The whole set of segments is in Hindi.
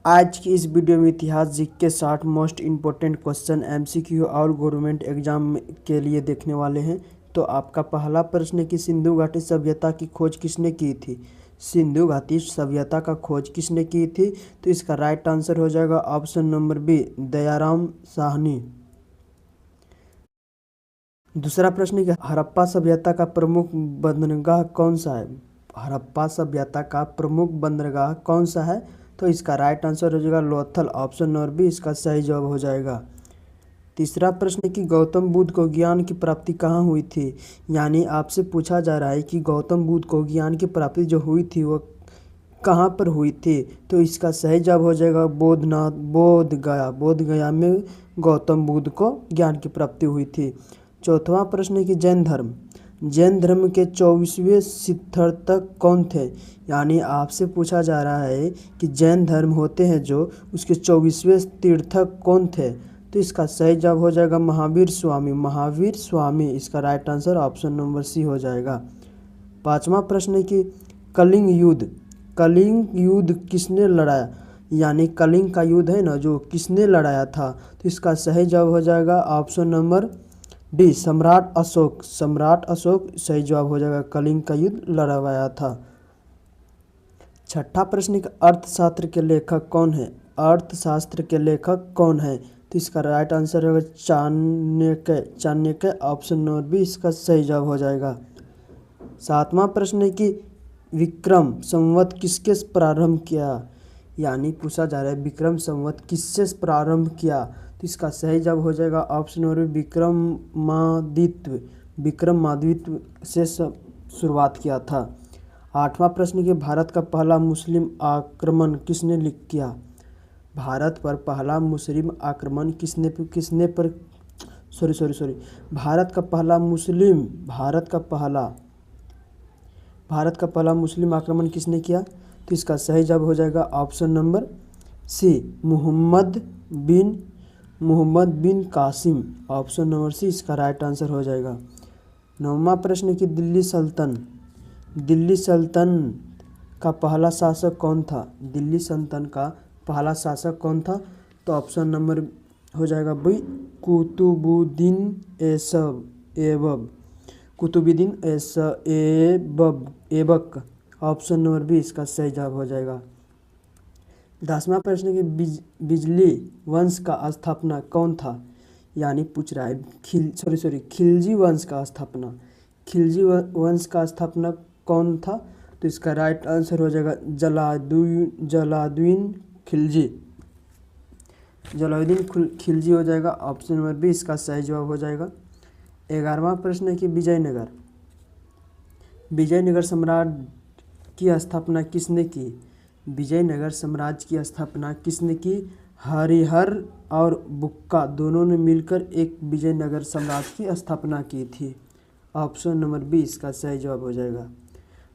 आज की इस वीडियो में इतिहास जी के 60 मोस्ट इम्पोर्टेंट क्वेश्चन एमसीक्यू और गवर्नमेंट एग्जाम के लिए देखने वाले हैं। तो आपका पहला प्रश्न है कि सिंधु घाटी सभ्यता की खोज किसने की थी। सिंधु घाटी सभ्यता का खोज किसने की थी, तो इसका राइट आंसर हो जाएगा option number B, Dayaram Sahni. दूसरा प्रश्न है कि हड़प्पा सभ्यता का प्रमुख बंदरगाह कौन सा है। हड़प्पा सभ्यता का प्रमुख बंदरगाह कौन सा है, तो इसका राइट आंसर हो जाएगा लोथल, ऑप्शन नंबर बी इसका सही जवाब हो जाएगा। तीसरा प्रश्न है कि गौतम बुद्ध को ज्ञान की प्राप्ति कहाँ हुई थी। यानी आपसे पूछा जा रहा है कि गौतम बुद्ध को ज्ञान की प्राप्ति जो हुई थी वो कहाँ पर हुई थी, तो इसका सही जवाब हो जाएगा बोध गया में गौतम बुद्ध को ज्ञान की प्राप्ति हुई थी। चौथा प्रश्न है कि जैन धर्म के 24वें तीर्थंकर कौन थे। यानी आपसे पूछा जा रहा है कि जैन धर्म होते हैं जो, उसके 24वें तीर्थंकर कौन थे, तो इसका सही जवाब हो जाएगा महावीर स्वामी। इसका right answer option number C हो जाएगा। पांचवा प्रश्न है कि कलिंग युद्ध किसने लड़ाया। यानी कलिंग का युद्ध है ना, जो किसने लड़ाया था, तो इसका सही जवाब हो जाएगा ऑप्शन नंबर डी, सम्राट अशोक सही जवाब हो जाएगा। कलिंग का युद्ध लड़वाया था। छठा प्रश्न का अर्थशास्त्र के लेखक कौन है, तो इसका राइट आंसर होगा चाणक्य, ऑप्शन नंबर बी इसका सही जवाब हो जाएगा। सातवां प्रश्न है कि विक्रम संवत किसके प्रारंभ किया। यानी पूछा जा रहा है विक्रम संवत किससे प्रारंभ किया, तो इसका सही जवाब हो जाएगा ऑप्शन नंबर विक्रमादित्य से शुरुआत किया था। आठवां प्रश्न कि भारत का पहला मुस्लिम आक्रमण किसने किया। भारत पर पहला मुस्लिम आक्रमण भारत का पहला मुस्लिम आक्रमण किसने किया, तो इसका सही जवाब हो जाएगा ऑप्शन नंबर सी, मोहम्मद बिन कासिम, ऑप्शन नंबर सी इसका राइट आंसर हो जाएगा। नौवां प्रश्न कि दिल्ली सल्तनत का पहला शासक कौन था। दिल्ली सल्तनत का पहला शासक कौन था, तो ऑप्शन नंबर हो जाएगा B, Qutubuddin Aibak, option number B इसका सही जवाब हो जाएगा। 10वां प्रश्न कि बिजली वंश का स्थापना कौन था। यानी पूछ रहा है खिलजी वंश का स्थापना कौन था, तो इसका राइट आंसर हो जाएगा जलालुद्दीन खिलजी हो जाएगा, ऑप्शन नंबर बी इसका सही जवाब हो जाएगा। 11वां प्रश्न है कि विजयनगर साम्राज्य की स्थापना किसने की। विजयनगर साम्राज्य की स्थापना किसने की। हरिहर और बुक्का दोनों ने मिलकर एक विजयनगर साम्राज्य की स्थापना की थी, ऑप्शन नंबर बी इसका सही जवाब हो जाएगा।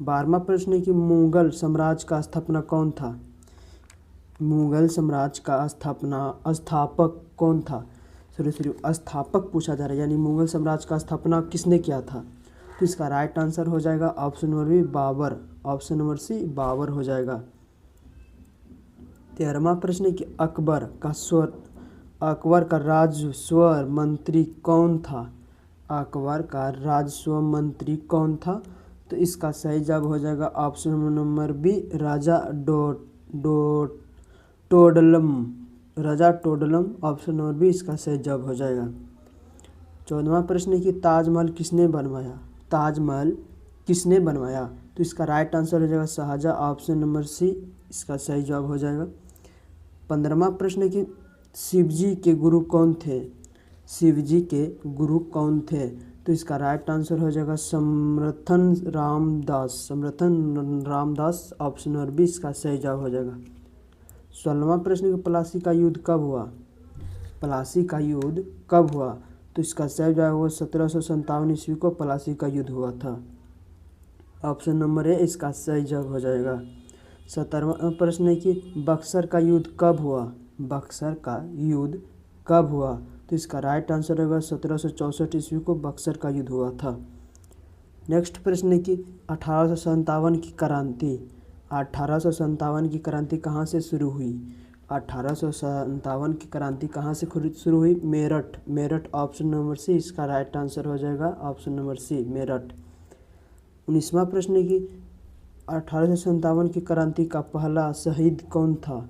12वां प्रश्न है कि मुगल साम्राज्य का स्थापना कौन था। मुगल साम्राज्य का स्थापक कौन था। स्थापक पूछा जा रहा है, यानी मुगल साम्राज्य का स्थापना किसने किया था, तो इसका राइट आंसर हो जाएगा option number B, Babar, option number C Babar हो जाएगा। 13वां प्रश्न कि अकबर का राजस्व मंत्री कौन था। अकबर का राजस्व मंत्री कौन था, तो इसका सही जवाब हो जाएगा ऑप्शन नंबर बी, राजा टोडरमल, ऑप्शन नंबर बी इसका सही जवाब हो जाएगा। 14वां प्रश्न कि ताजमहल किसने बनवाया, तो इसका राइट आंसर हो जाएगा शाहजहां, ऑप्शन नंबर सी इसका सही जवाब हो जाएगा। 15वां प्रश्न कि शिवजी के गुरु कौन थे, तो इसका राइट आंसर हो जाएगा समर्थन रामदास, ऑप्शन नंबर बी इसका सही जवाब हो जाएगा। 16वां प्रश्न कि प्लासी का युद्ध कब हुआ, तो इसका सही जवाब हुआ 1757 ईस्वी को प्लासी का युद्ध हुआ था, ऑप्शन नंबर ए इसका सही जवाब हो जाएगा। 17वां प्रश्न है कि बक्सर का युद्ध कब हुआ, तो इसका राइट आंसर होगा 1764 ईस्वी को बक्सर का युद्ध हुआ था। नेक्स्ट प्रश्न है कि 1857 की क्रांति कहाँ से शुरू हुई। 1857 की क्रांति कहाँ से शुरू हुई? Meerut. Meerut option number C इसका राइट आंसर हो जाएगा, ऑप्शन नंबर सी मेरठ। 19वां प्रश्न है कि 1857 की क्रांति का पहला शहीद कौन था?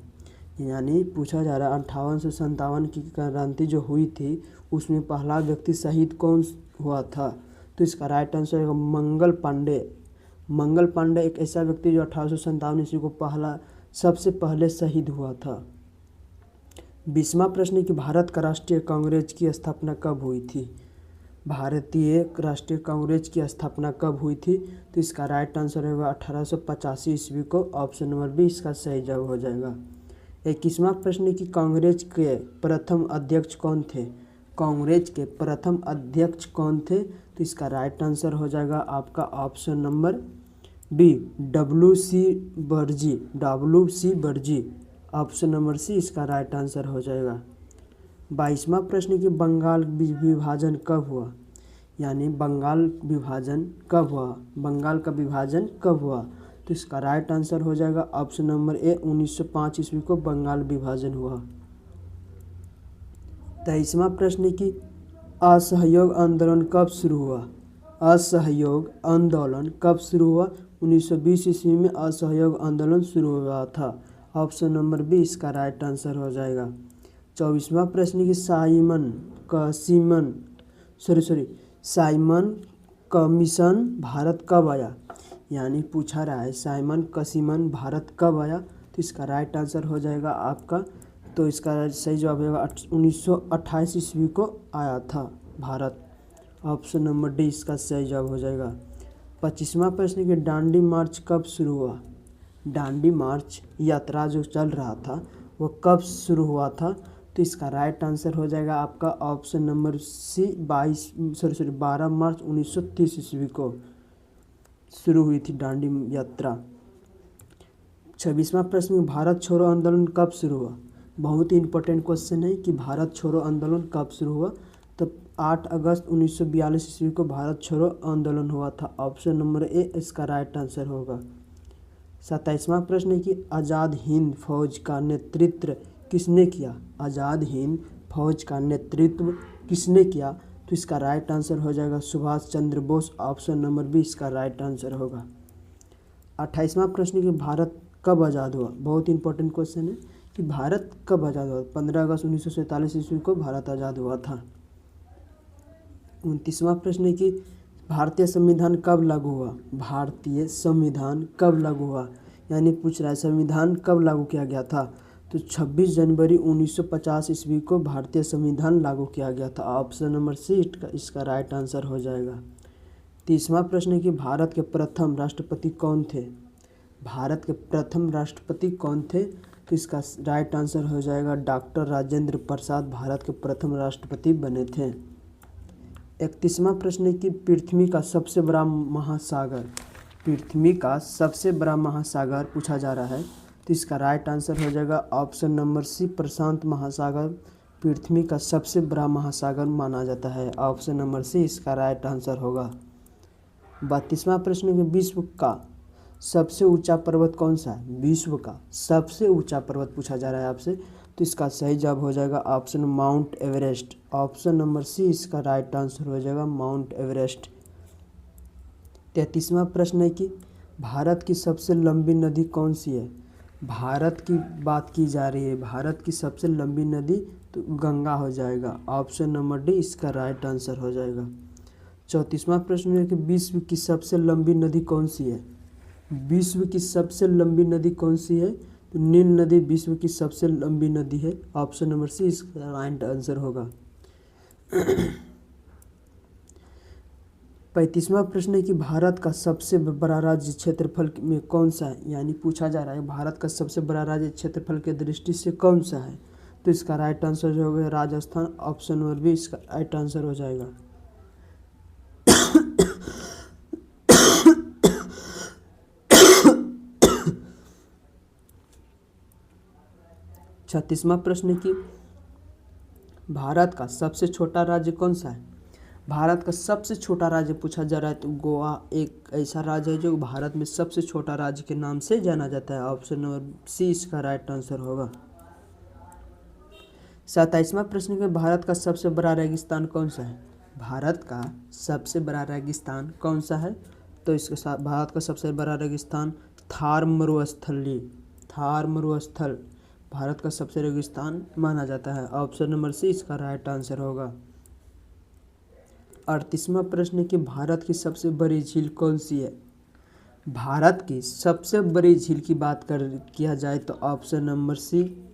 यानी पूछा जा रहा है 1857 की क्रांति जो हुई थी उसमें पहला व्यक्ति शहीद कौन हुआ था? तो इसका राइट आंसर है मंगल पांडे। मंगल पांडे एक ऐसा व्यक्ति जो 1857 ईस्वी को सबसे पहले शहीद हुआ था। 20वां प्रश्न है कि भारत का राष्ट्रीय कांग्रेस की स्थापना कब हुई थी? भारतीय राष्ट्रीय कांग्रेस की स्थापना कब हुई थी? तो इसका राइट आंसर होगा 1885 ईस्वी को, ऑप्शन नंबर बी इसका सही जवाब हो जाएगा। 21वां प्रश्न है कि कांग्रेस के प्रथम अध्यक्ष कौन थे? कांग्रेस के प्रथम अध्यक्ष कौन थे? तो इसका राइट आंसर हो जाएगा आपका ऑप्शन नंबर बी WC बर्जी। WC बर्जी, ऑप्शन नंबर सी इसका राइट आंसर हो जाएगा। 22वां प्रश्न कि बंगाल विभाजन कब हुआ? यानी बंगाल विभाजन कब हुआ? बंगाल का विभाजन कब हुआ? तो इसका राइट आंसर हो जाएगा ऑप्शन नंबर ए 1905 ईस्वी को बंगाल विभाजन हुआ। 23वां प्रश्न कि असहयोग आंदोलन कब शुरू हुआ? असहयोग आंदोलन कब शुरू हुआ? 1920 ईस्वी में असहयोग आंदोलन शुरू हुआ था, ऑप्शन नंबर बी इसका राइट आंसर हो जाएगा। 24वां प्रश्न कि साइमन कमीशन भारत कब आया? यानी पूछा रहा है साइमन कमीशन भारत कब आया? तो इसका राइट आंसर हो जाएगा आपका, तो इसका सही जवाब होगा 1928 ईस्वी को आया था भारत, ऑप्शन नंबर डी इसका सही जवाब हो जाएगा। 25वां प्रश्न कि दांडी मार्च कब शुरू हुआ? दांडी मार्च यात्रा जो चल रहा था वो कब शुरू हुआ था? तो इसका राइट आंसर हो जाएगा आपका ऑप्शन नंबर सी 12 मार्च 1930 ईस्वी को शुरू हुई थी दांडी यात्रा। 26वां प्रश्न भारत छोड़ो आंदोलन कब शुरू हुआ? बहुत ही इंपॉर्टेंट क्वेश्चन है कि भारत छोड़ो आंदोलन कब शुरू हुआ? तो 8 अगस्त 1942 ईस्वी को भारत छोड़ो आंदोलन हुआ था, ऑप्शन नंबर ए इसका राइट आंसर होगा। 27वां प्रश्न है कि आज़ाद हिंद फौज का नेतृत्व किसने किया? आज़ाद हिंद फौज का नेतृत्व किसने किया? तो इसका राइट आंसर हो जाएगा Subhash Chandra Bose, option number B इसका राइट आंसर होगा। 28वां प्रश्न कि भारत कब आज़ाद हुआ? बहुत इंपॉर्टेंट क्वेश्चन है कि भारत कब आज़ाद हुआ? 15 अगस्त 1947 ईस्वी को भारत आज़ाद हुआ था। 29वां प्रश्न है कि भारतीय संविधान कब लागू हुआ? भारतीय संविधान कब लागू हुआ? यानी पूछ रहा है संविधान कब लागू किया गया था? तो 26 जनवरी 1950 ईस्वी को भारतीय संविधान लागू किया गया था, ऑप्शन नंबर सी इसका राइट आंसर हो जाएगा। 30वां प्रश्न है कि भारत के प्रथम राष्ट्रपति कौन थे? भारत के प्रथम राष्ट्रपति कौन थे? तो इसका राइट आंसर हो जाएगा डॉक्टर राजेंद्र प्रसाद भारत के प्रथम राष्ट्रपति बने थे। 31वां प्रश्न है कि पृथ्वी का सबसे बड़ा महासागर पूछा जा रहा है, तो इसका राइट आंसर हो जाएगा ऑप्शन नंबर सी प्रशांत महासागर पृथ्वी का सबसे बड़ा महासागर माना जाता है, ऑप्शन नंबर सी इसका राइट आंसर होगा। 32वां प्रश्न में विश्व का सबसे ऊंचा पर्वत कौन सा है? विश्व का सबसे ऊंचा पर्वत पूछा जा रहा है आपसे, तो इसका सही जवाब हो जाएगा option Mount Everest, option number C इसका राइट आंसर हो जाएगा माउंट एवरेस्ट। 33वां प्रश्न है कि भारत की सबसे लंबी नदी कौन सी है? भारत की बात की जा रही है, भारत की सबसे लंबी नदी तो गंगा हो जाएगा, ऑप्शन नंबर डी इसका राइट आंसर हो जाएगा। 34वां प्रश्न है कि विश्व की सबसे लंबी नदी कौन सी है? विश्व की सबसे लंबी नदी कौन सी है? तो नील नदी विश्व की सबसे लंबी नदी है, ऑप्शन नंबर सी इसका राइट आंसर होगा। 35वां प्रश्न है कि भारत का सबसे बड़ा राज्य क्षेत्रफल में कौन सा है? यानी पूछा जा रहा है भारत का सबसे बड़ा राज्य क्षेत्रफल के दृष्टि से कौन सा है? तो इसका राइट आंसर जो होगा राजस्थान, ऑप्शन नंबर बी इसका राइट आंसर हो जाएगा। 36वां प्रश्न कि भारत का सबसे छोटा राज्य कौन सा है? भारत का सबसे छोटा राज्य पूछा जा रहा है, तो गोवा एक ऐसा राज्य है जो भारत में सबसे छोटा राज्य के नाम से जाना जाता है, ऑप्शन नंबर सी इसका राइट आंसर होगा। 27वां प्रश्न में भारत का सबसे बड़ा रेगिस्तान कौन सा है? भारत का सबसे बड़ा रेगिस्तान कौन सा है? तो इसके साथ भारत का सबसे बड़ा रेगिस्तान थार मरुस्थल भारत का सबसे रेगिस्तान माना जाता है। ऑप्शन नंबर सी इसका राइट आंसर होगा। 38वां प्रश्न कि भारत की सबसे बड़ी झील कौन सी है? भारत की सबसे बड़ी झील की बात किया जाए तो ऑप्शन नंबर सी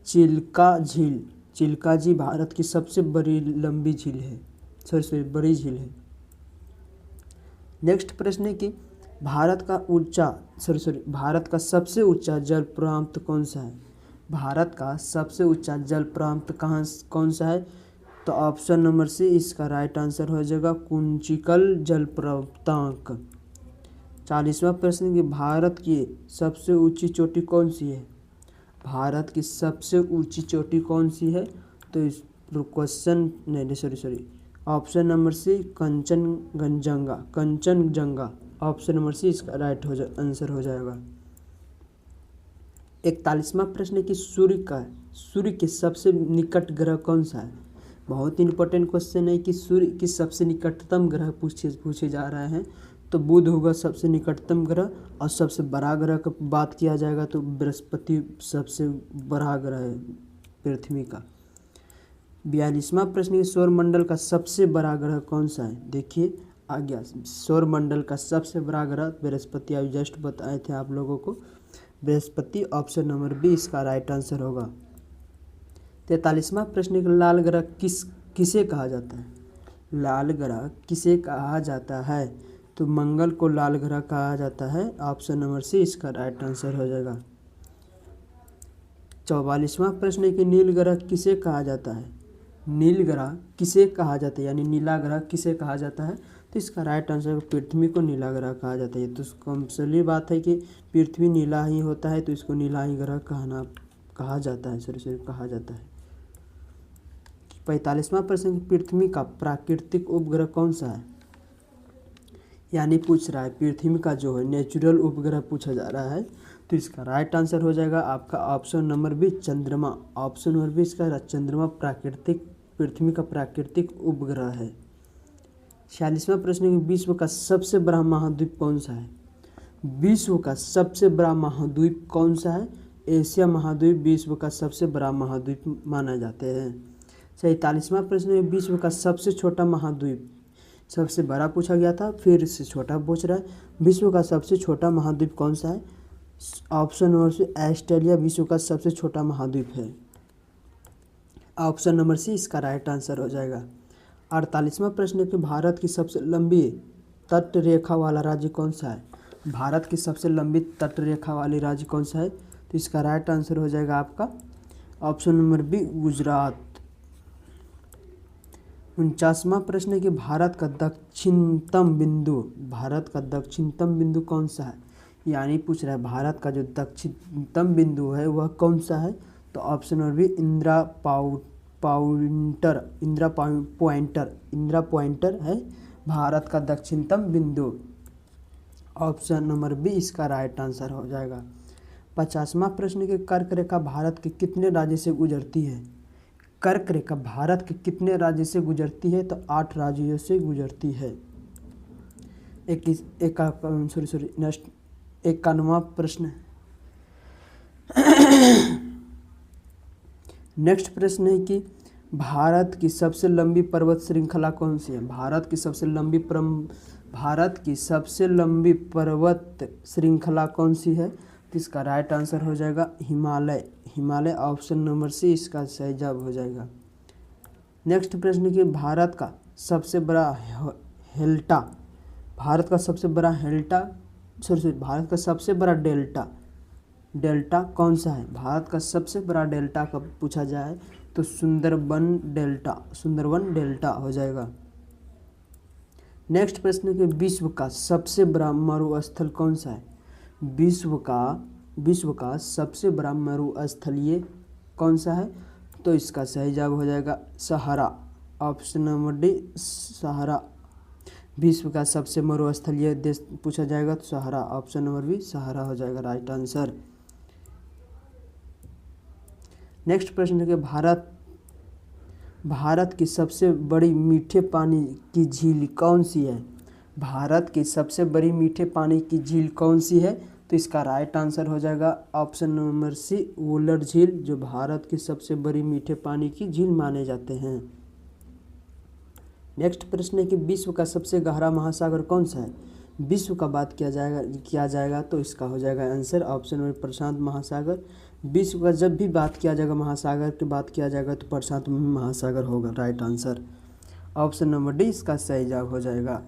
चिल्का झील भारत की सबसे बड़ी लंबी झील है, बड़ी झील है। नेक्स्ट प्रश्न है कि भारत का सबसे ऊंचा जल प्रांत कौन सा है? भारत का सबसे ऊंचा जल प्रांत कौन सा है? तो ऑप्शन नंबर सी इसका राइट आंसर हो जाएगा कुंचिकल जलप्रपात। 40वां प्रश्न कि भारत की सबसे ऊंची चोटी कौन सी है? भारत की सबसे ऊंची चोटी कौन सी है? तो इस क्वेश्चन नहीं option number C Kanchenjunga option number C इसका राइट आंसर हो जाएगा। 41वां प्रश्न कि सूर्य के सबसे निकट ग्रह कौन सा है? बहुत इंपॉर्टेंट क्वेश्चन है कि सूर्य की सबसे निकटतम ग्रह पूछे जा रहे हैं। तो बुध होगा सबसे निकटतम ग्रह, और सबसे बड़ा ग्रह का बात किया जाएगा तो बृहस्पति सबसे बड़ा ग्रह है पृथ्वी का। 42वां प्रश्न सौरमंडल का सबसे बड़ा ग्रह कौन सा है? देखिए आ गया, सौरमंडल का सबसे बड़ा ग्रह बृहस्पति, अभी जस्ट बताए थे आप लोगों को, बृहस्पति। ऑप्शन नंबर बी इसका राइट आंसर होगा। 43वां प्रश्न लाल ग्रह किसे कहा जाता है? लाल ग्रह किसे कहा जाता है? तो मंगल को लाल ग्रह कहा जाता है। ऑप्शन नंबर सी इसका राइट आंसर हो जाएगा। 44वां प्रश्न कि नील ग्रह किसे कहा जाता है? नील ग्रह किसे कहा जाता है, यानी नीला ग्रह किसे कहा जाता है? तो इसका राइट आंसर पृथ्वी को नीला ग्रह कहा जाता है। तो कंपल्सरी बात है कि पृथ्वी नीला ही होता है, तो इसको नीला ही ग्रह कहा जाता है कहा जाता है। 45वां प्रश्न पृथ्वी का प्राकृतिक उपग्रह कौन सा है? यानी पूछ रहा है पृथ्वी का जो है नेचुरल उपग्रह पूछा जा रहा है। तो इसका राइट आंसर हो जाएगा आपका ऑप्शन नंबर बी चंद्रमा। ऑप्शन नंबर बी इसका चंद्रमा पृथ्वी का प्राकृतिक उपग्रह है। 46वां प्रश्न विश्व का सबसे बड़ा महाद्वीप कौन सा है? विश्व का सबसे बड़ा महाद्वीप कौन सा है? एशिया महाद्वीप विश्व का सबसे बड़ा महाद्वीप माना जाते हैं। 47वां प्रश्न विश्व का सबसे छोटा महाद्वीप, सबसे बड़ा पूछा गया था फिर से छोटा पूछ रहा है। विश्व का सबसे छोटा महाद्वीप कौन सा है? ऑप्शन नंबर सी ऑस्ट्रेलिया विश्व का सबसे छोटा महाद्वीप है। ऑप्शन नंबर सी इसका राइट आंसर हो जाएगा। 48वां प्रश्न कि भारत की सबसे लंबी तट रेखा वाला राज्य कौन सा है? भारत की सबसे लंबी तट रेखा वाली राज्य कौन सा है? तो इसका राइट आंसर हो जाएगा आपका ऑप्शन नंबर बी गुजरात। 49वां प्रश्न कि भारत का दक्षिणतम बिंदु कौन सा है? यानी पूछ रहा है भारत का जो दक्षिणतम बिंदु है वह कौन सा है? तो option number B Indira pointer है भारत का दक्षिणतम बिंदु। ऑप्शन नंबर बी इसका राइट आंसर हो जाएगा। 50वां प्रश्न कि कर्क रेखा भारत के कितने राज्य से गुजरती है? कर्क रेखा भारत के कितने राज्य से गुजरती है? तो 8 राज्यों से गुजरती है। 51वां प्रश्न नेक्स्ट प्रश्न है कि भारत की सबसे लंबी पर्वत श्रृंखला कौन सी है? भारत की सबसे लंबी पर्वत श्रृंखला कौन सी है? तो इसका राइट आंसर हो जाएगा हिमालय। ऑप्शन नंबर सी इसका सही जवाब हो जाएगा। नेक्स्ट प्रश्न कि भारत का सबसे बड़ा डेल्टा कौन सा है? भारत का सबसे बड़ा डेल्टा का पूछा जाए तो सुंदरबन डेल्टा हो जाएगा। नेक्स्ट प्रश्न कि विश्व का सबसे बड़ा मरुस्थल कौन सा है? विश्व का सबसे बड़ा मरुस्थलीय कौन सा है? तो इसका सही जवाब हो जाएगा सहारा। ऑप्शन नंबर डी सहारा। विश्व का सबसे मरुस्थलीय देश पूछा जाएगा तो सहारा। ऑप्शन नंबर बी सहारा हो जाएगा राइट आंसर। नेक्स्ट प्रश्न है कि भारत की सबसे बड़ी मीठे पानी की झील कौन सी है? भारत की सबसे बड़ी मीठे पानी की झील कौन सी है? तो इसका राइट आंसर हो जाएगा ऑप्शन नंबर सी, वुलर झील, जो भारत की सबसे बड़ी मीठे पानी की झील माने जाते हैं। नेक्स्ट प्रश्न है कि विश्व का सबसे गहरा महासागर कौन सा है? विश्व का बात किया जाएगा तो इसका हो जाएगा आंसर ऑप्शन नंबर प्रशांत महासागर। विश्व का जब भी बात किया जाएगा, महासागर की बात किया जाएगा तो प्रशांत महासागर होगा right answer. Option number D इसका सही जवाब हो जाएगा।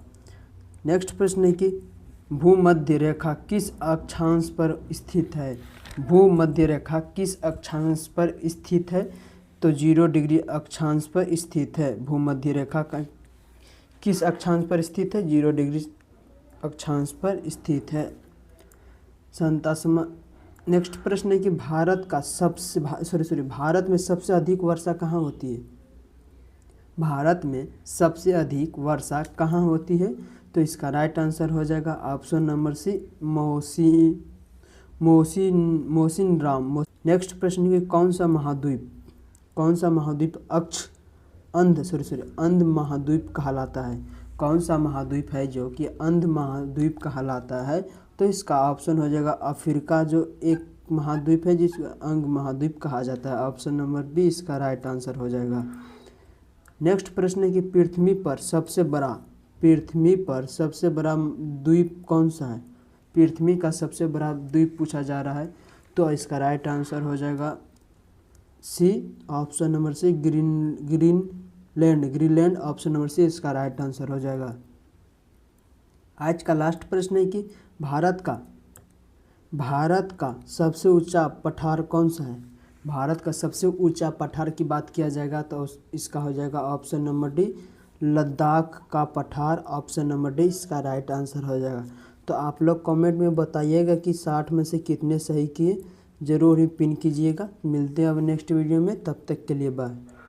नेक्स्ट प्रश्न है कि भूमध्य रेखा किस अक्षांश पर स्थित है? भूमध्य रेखा किस अक्षांश पर स्थित है? तो 0 डिग्री अक्षांश पर स्थित है। भूमध्य रेखा का किस अक्षांश पर स्थित है? 0 डिग्री अक्षांश पर स्थित है। 57। नेक्स्ट प्रश्न है कि भारत में सबसे अधिक वर्षा कहाँ होती है? भारत में सबसे अधिक वर्षा कहाँ होती है? तो इसका राइट आंसर हो जाएगा option number C, Mawsynram. Next प्रश्न है कि कौन सा महाद्वीप अंध महाद्वीप कहलाता है? कौन सा महाद्वीप है जो कि अंध महाद्वीप कहलाता है? तो इसका ऑप्शन हो जाएगा अफ्रीका, जो एक महाद्वीप है जिसको अंग महाद्वीप कहा जाता है। ऑप्शन नंबर बी इसका राइट आंसर हो जाएगा। नेक्स्ट प्रश्न है कि पृथ्वी पर सबसे बड़ा द्वीप कौन सा है? पृथ्वी का सबसे बड़ा द्वीप पूछा जा रहा है, तो इसका राइट आंसर हो जाएगा C, option number C, Greenland. Option number C इसका राइट आंसर हो जाएगा। आज का लास्ट प्रश्न है कि भारत का सबसे ऊंचा पठार कौन सा है? भारत का सबसे ऊंचा पठार की बात किया जाएगा तो इसका हो जाएगा ऑप्शन नंबर डी, लद्दाख का पठार। ऑप्शन नंबर डी इसका राइट आंसर हो जाएगा। तो आप लोग कमेंट में बताइएगा कि 60 में से कितने सही किए, ज़रूर ही पिन कीजिएगा। मिलते हैं अब नेक्स्ट वीडियो में, तब तक के लिए बाय।